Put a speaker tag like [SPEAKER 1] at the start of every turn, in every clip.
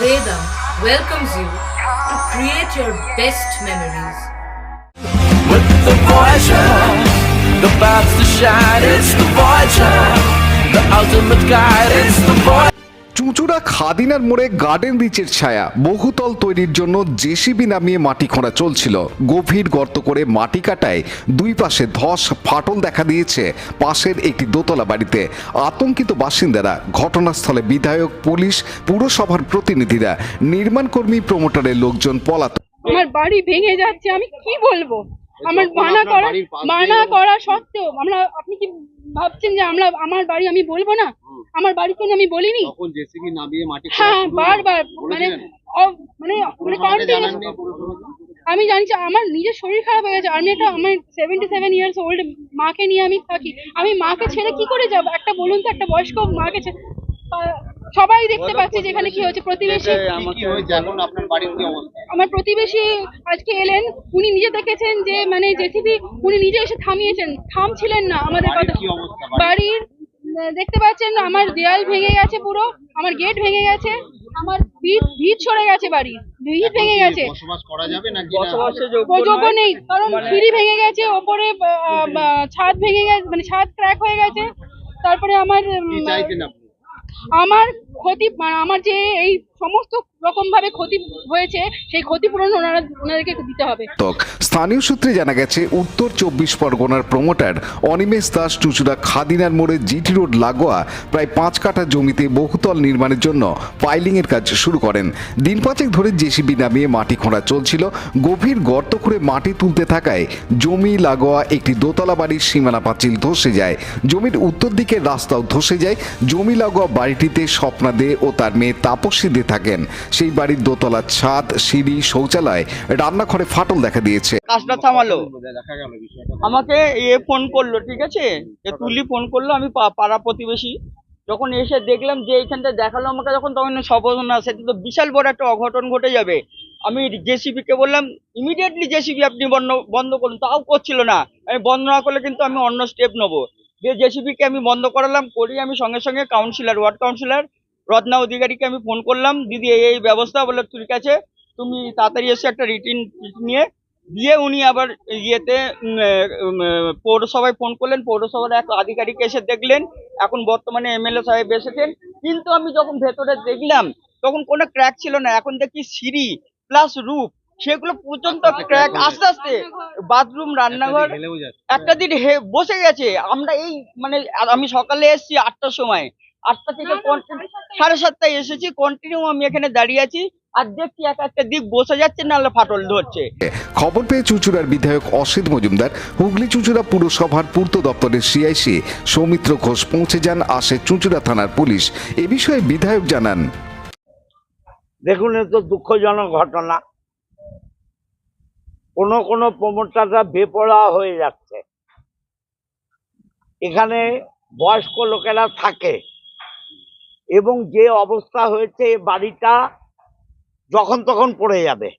[SPEAKER 1] Vedam welcomes you to create your best memories.
[SPEAKER 2] With the Voyager, the paths to shine, it's the Voyager, the ultimate guide, it's the Voyager.
[SPEAKER 3] চুঁচুড়া খাদিনার মোড়ে garden রিচের ছায়া বহুতল তৈরির জন্য JCB নামিয়ে মাটি খোঁড়া চলছিল। গভীর গর্ত করে মাটি কাটায় দুই পাশে ধস ফাটল দেখা দিয়েছে পাশের একটি দোতলা বাড়িতে। আতঙ্কিত বাসিন্দারা, ঘটনাস্থলে বিধায়ক, পুলিশ, পুরসভার প্রতিনিধিরা, নির্মাণ কর্মী, প্রমোটারের লোকজন পলাতক।
[SPEAKER 4] আমার বাড়ি ভেঙে যাচ্ছে, আমি কি বলবো? আমার মানা করা সত্ত্বেও আপনি কি ভাবছেন যে আমার বাড়ি আমি বলবো না? আমার বাড়ি কেন আমি বলিনি? হ্যাঁ, বারবার আমি জানছি। আমার নিজের শরীর খারাপ হয়ে গেছে। আমার 77 ইয়ার্স ওল্ড মাকে নিয়ে আমি থাকি। আমি মাকে ছেড়ে কি করে যাব? একটা বলুন তো, একটা বয়স্ক মাকে সবাই দেখতে পাচ্ছে যেখানে কি হচ্ছে। প্রতিবেশী, আমার প্রতিবেশী আজকে এলেন, উনি নিজে দেখেছেন যে জেসিবি উনি নিজে এসে থামছিলেন না আমাদের কথা। বাড়ির দেখতে পাচ্ছেন আমার দেয়াল ভেঙে গেছে, পুরো আমার গেট ভেঙে গেছে, আমার ভিত সরে গেছে, বাড়ির ভিত ভেঙে গেছে। যোগ্য নেই, কারণ সিঁড়ি ভেঙে গেছে, ওপরে ছাদ ভেঙে গেছে, ছাদ ক্র্যাক হয়ে গেছে। তারপরে আমার ক্ষতি, আমার যে এই সমস্ত রকম ভাবে ক্ষতি হয়েছে, সেই ক্ষতিপূরণ ওনাদেরকে দিতে হবে।
[SPEAKER 3] স্থানীয় সূত্রে জানা গেছে, উত্তর 24 পরগনার প্রমোটার অনিমেষ দাস চুঁচুড়া খাদিনার মোড়ে জিটি রোড লাগোয়া প্রায় 5 কাঠা জমিতে বহুতল নির্মাণের জন্য পাইলিং এর কাজ শুরু করেন। দিন 5 ধরে জেসিবি নামিয়ে মাটি খোঁড়া চলছিল। গভীর গর্ত করে মাটি তুলতে থাকায় জমি লাগোয়া একটি দোতলা বাড়ির সীমানা পাঁচিল ধসে যায়। জমির উত্তর দিকের রাস্তাও ধসে যায়। জমি লাগোয়া বাড়িটিতে স্বপ্না দে ও তার মেয়ে তাপসী দে থাকেন। সেই বাড়ির দোতলা ছাদ, সিঁড়ি, শৌচালয়, রান্নাঘরে ফাটল দেখা দিয়েছে।
[SPEAKER 5] কাজটা থামালো, আমাকে ফোন করলো, ঠিক আছে, তুলি ফোন করলো। আমি পাড়া প্রতিবেশী যখন এসে দেখলাম যে এইখানটা দেখালো আমাকে, তখন সর্বনাশ, সেটা তো বিশাল বড় একটা অঘটন ঘটে যাবে। আমি জেসিবি কে বললাম ইমিডিয়েটলি জেসিবি আপনি বন্ধ করুন, তাও করছিল না। আমি বন্ধ না করলে কিন্তু আমি অন্য স্টেপ নেবো। যে জেসিবি কে আমি বন্ধ করালাম, করি আমি সঙ্গে সঙ্গে ওয়ার্ড কাউন্সিলর রত্না অধিকারীকে আমি ফোন করলাম, দিদি এই ব্যবস্থা, বলে ঠিক আছে তুমি তাড়াতাড়ি এসে একটা রিটিন নিয়ে দিয়ে। উনি আবার পৌরসভায় ফোন করলেন, পৌরসভার এক আধিকারিক এসে দেখলেন। এখন বর্তমানে এমএলএ সাহেব এসেছেন, কিন্তু আমি যখন ভেতরে দেখলাম তখন কোনো ক্র্যাক ছিল না। এখন দেখি সিঁড়ি প্লাস রুফ, সেগুলো পর্যন্ত ক্র্যাক, আস্তে আস্তে বাথরুম, রান্নাঘর একটা দিন বসে গেছে। আমি সকালে এসেছি 8টার সময়, 8টা থেকে 7:30টায় এসেছি, কন্টিনিউ আমি এখানে দাঁড়িয়ে আছি আর দেখছি একটা দিক বসে যাচ্ছে, নাহলে ফাটল ধরছে।
[SPEAKER 3] খবর পেয়ে চুঁচুড়ার বিধায়ক অসিত মজুমদার, হুগলি চুঁচুড়া পুরসভার পূর্ত দপ্তরের সিআইসি সৌমিত্র ঘোষ পৌঁছে যান। আসে চুঁচুড়া থানার পুলিশ। এ বিষয়ে বিধায়ক জানান,
[SPEAKER 6] দেখুন, এ তো দুঃখজনক ঘটনা। কোন প্রমোটাররা বেপরোয়া হয়ে যাচ্ছে। এখানে বয়স্ক লোকেরা থাকে এবং যে অবস্থা হয়েছে, বাড়িটা যখন তখন পড়ে যাবে।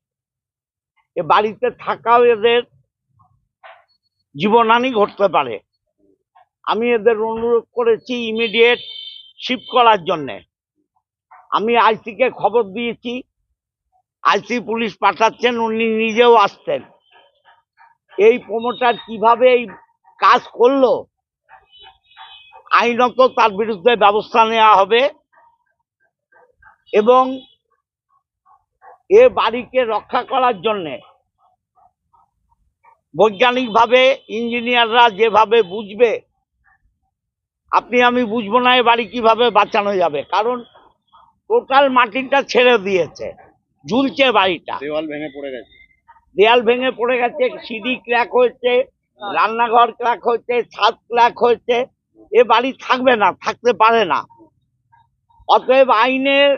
[SPEAKER 6] এ বাড়িতে থাকাও এদের জীবনহানি ঘটতে পারে। আমি এদের অনুরোধ করেছি ইমিডিয়েট শিফট করার জন্যে। আমি আইসিকে খবর দিয়েছি, আইসি পুলিশ পাঠাচ্ছেন, উনি নিজেও আসছেন। এই প্রমোটার কিভাবে এই কাজ করলো, আইনত তার বিরুদ্ধে ব্যবস্থা নেওয়া হবে এবং এ বাড়িকে রক্ষা করার জন্যে বৈজ্ঞানিকভাবে ইঞ্জিনিয়াররা যেভাবে বুঝবে, আমি বুঝবো না এ বাড়ি কিভাবে বাঁচানো যাবে। কারণ টোটাল মাটিটা ছেড়ে দিয়েছে, ঝুলছে বাড়িটা, দেয়াল ভেঙে পড়ে গেছে, সিঁড়ি ক্র্যাক হয়েছে, রান্নাঘর ক্র্যাক হয়েছে, ছাদ ক্র্যাক হয়েছে। এ বাড়ি থাকবে না, থাকতে পারে না। অতএব আইনের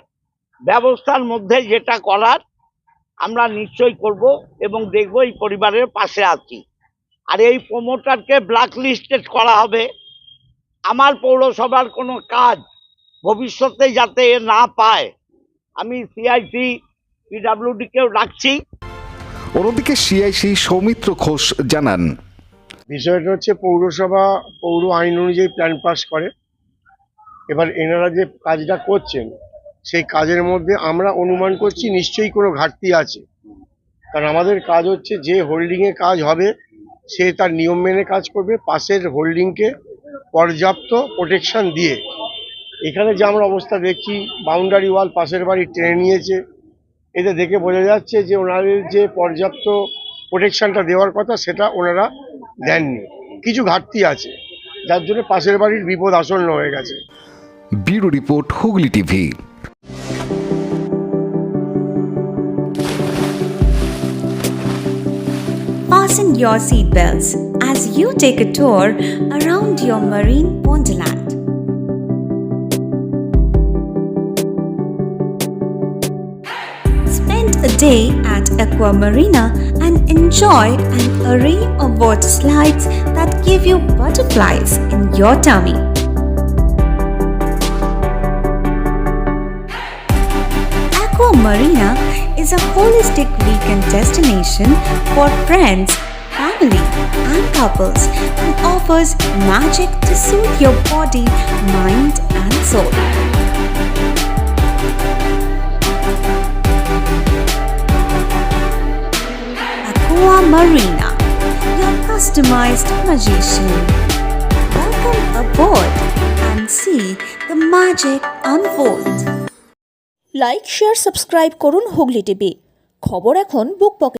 [SPEAKER 6] ব্যবস্থার মধ্যে যেটা করার আমরা নিশ্চয়ই করব এবং দেখব, এই পরিবারের পাশে আছি। আর এই প্রমোটারকে ব্ল্যাক লিস্টেড করা হবে। আমার পৌরসভার কোনো কাজ ভবিষ্যতে যাতে না পায়, আমি সিআইসি পিডব্লিউডি কেও ডাকছি।
[SPEAKER 3] অন্যদিকে সিআইসি সৌমিত্র ঘোষ জানান,
[SPEAKER 7] বিষয়টা হচ্ছে পৌরসভা পৌর আইন অনুযায়ী প্ল্যান পাস করে। এবার এনারা যে কাজটা করছেন সেই কাজের মধ্যে আমরা অনুমান করছি নিশ্চয়ই কোনো ঘাটতি আছে, কারণ আমাদের কাজ হচ্ছে যে হোল্ডিংয়ে কাজ হবে সে তার নিয়ম মেনে কাজ করবে, পাশের হোল্ডিংকে পর্যাপ্ত প্রোটেকশন দিয়ে। এখানে যে আমরা অবস্থা দেখছি, বাউন্ডারি ওয়াল পাশের বাড়ি টেনে নিয়েছে, এতে দেখে বোঝা যাচ্ছে যে ওনাদের যে পর্যাপ্ত প্রোটেকশনটা দেওয়ার কথা সেটা ওনারা দেননি, কিছু ঘাটতি আছে, যার জন্য পাশের বাড়ির বিপদ আসন্ন হয়ে গেছে।
[SPEAKER 3] Bureau report, Hooghly TV.
[SPEAKER 8] Fasten your seatbelts as you take a tour around your marine wonderland. Spend a day at Aqua Marina and enjoy an array of water slides that give you butterflies in your tummy. Aqua Marina is a holistic weekend destination for friends, family, and couples and offers magic to soothe your body, mind, and soul. Aqua Marina, your customized magician. Welcome aboard and see the magic unfold.
[SPEAKER 9] Like share subscribe করুন Hooghly TV. খবর এখন বুক pocket.